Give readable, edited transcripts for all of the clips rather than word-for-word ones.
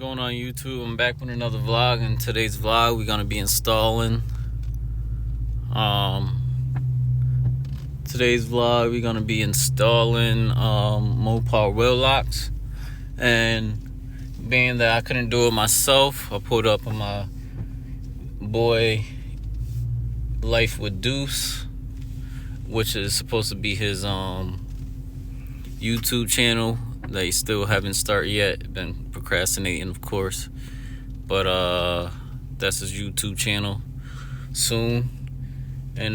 Going on YouTube? I'm back with another vlog. In today's vlog, we're gonna be installing Mopar wheel locks. And being that I couldn't do it myself, I pulled up on my boy Life with Deuce, which is supposed to be his YouTube channel that he still haven't started yet. Been procrastinating, of course, but that's his YouTube channel soon. And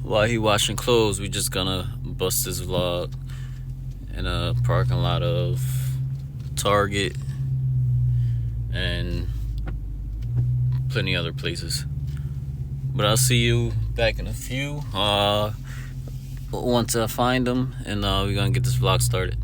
while he washing clothes, we just gonna bust this vlog in a parking lot of Target and plenty other places. But I'll see you back in a few once I find them, and we're gonna get this vlog started.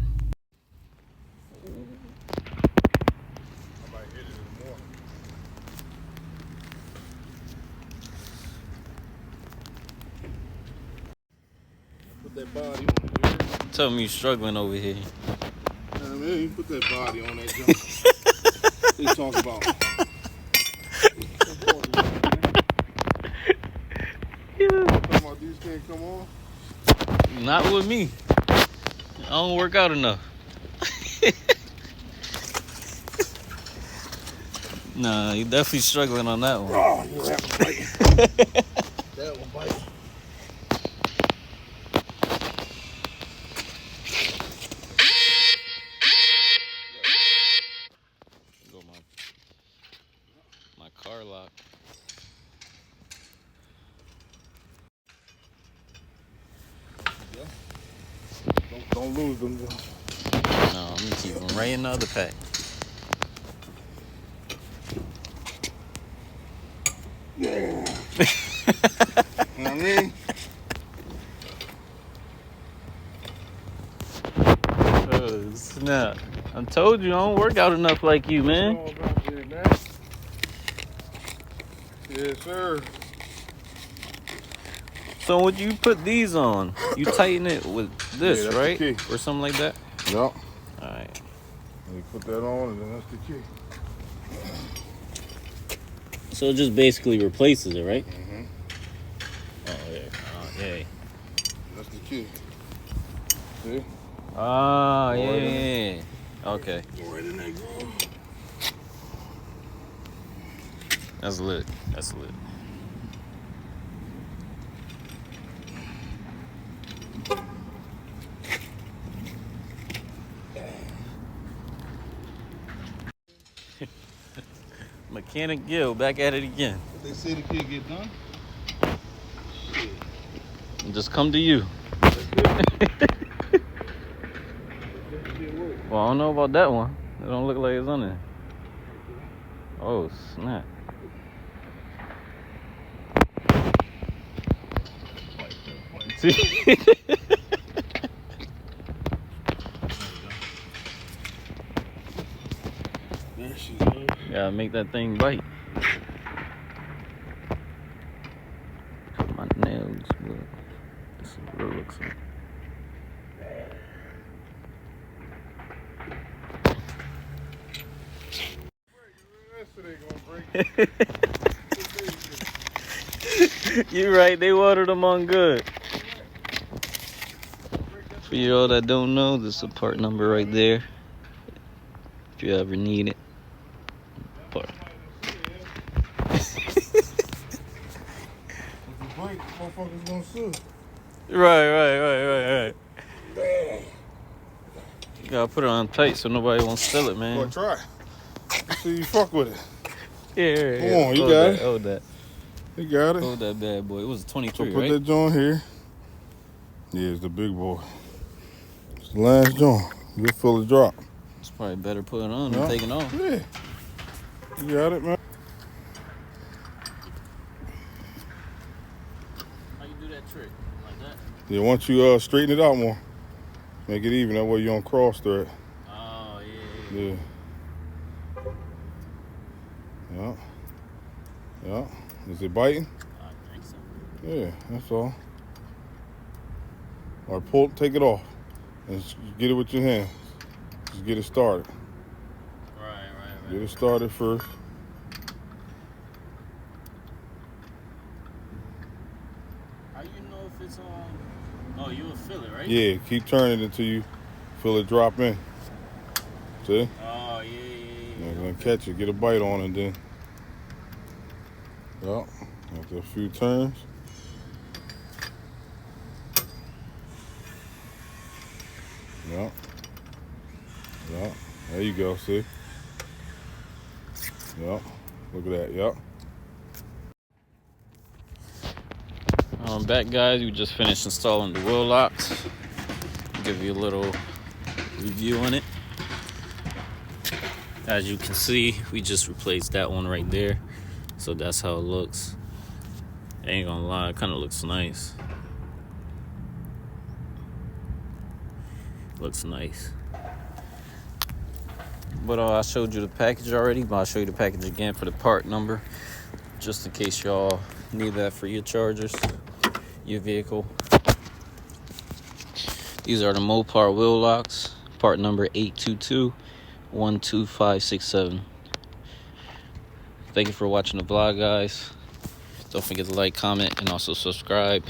Put that body on it. Tell me you struggling over here. I mean, you put that body on that junk. They talk about. Talking about these can't come on. Not with me. I don't work out enough. Nah, you definitely struggling on that one. Oh, yeah, that one biting. That one biting. Go my car lock. Don't lose them. No, I'm gonna keep them right in the other pack. Yeah. You know what I mean? Oh, snap. I told you I don't work out enough like you, man. All about that, man. Yes, sir. So what you put these on? You tighten it with this, Yeah, that's right? the key. Or something like that? Yep. Alright. You put that on, and then that's the key. So it just basically replaces it, right? Mm-hmm. Oh, yeah. Yeah. That's the key. See? Ah, yeah. Okay. Go right in that groove. That's lit. That's lit. Mechanic Gil back at it again. If they say the kid get done, Just come to you. Well, I don't know about that one. It don't look like it's on there. Oh, snap. See? there she goes. Gotta make that thing bite. My nails, but this is what it looks like. You're right, they watered them on good. For you all that don't know, this is a part number right there. If you ever need it. Part. Motherfuckers gonna sue. Right. You gotta put it on tight so nobody won't steal it, man. Go try. See you fuck with it. Yeah. Come on, you got it. Hold that. You got it. Hold that bad boy. It was a 23, So put right? that joint here. Yeah, it's the big boy. It's the last joint. You'll feel the drop. It's probably better putting on than taking off. Yeah. You got it, man. How you do that trick? Like that? Yeah, once you straighten it out more, make it even. That way you don't cross thread. Oh, yeah. Yeah. Is it biting? I think so. Yeah, that's all. Or take it off and just get it with your hands. Just get it started. Right. Get it started first. How you know if it's on? Oh, you'll feel it, right? Yeah, keep turning until you feel it drop in. See? Oh, yeah. You're gonna catch it, get a bite on it, and then. Yup. After a few turns. Yup. Yup. There you go, see? Yup. Look at that, yup. I'm back, guys. We just finished installing the wheel locks. Give you a little review on it. As you can see, we just replaced that one right there. So that's how it looks. Ain't gonna lie, it kind of looks nice. Looks nice. But I showed you the package already, but I'll show you the package again for the part number, just in case y'all need that for your chargers, your vehicle. These are the Mopar wheel locks, part number 822-12567. Thank you for watching the vlog, guys. Don't forget to like, comment, and also subscribe.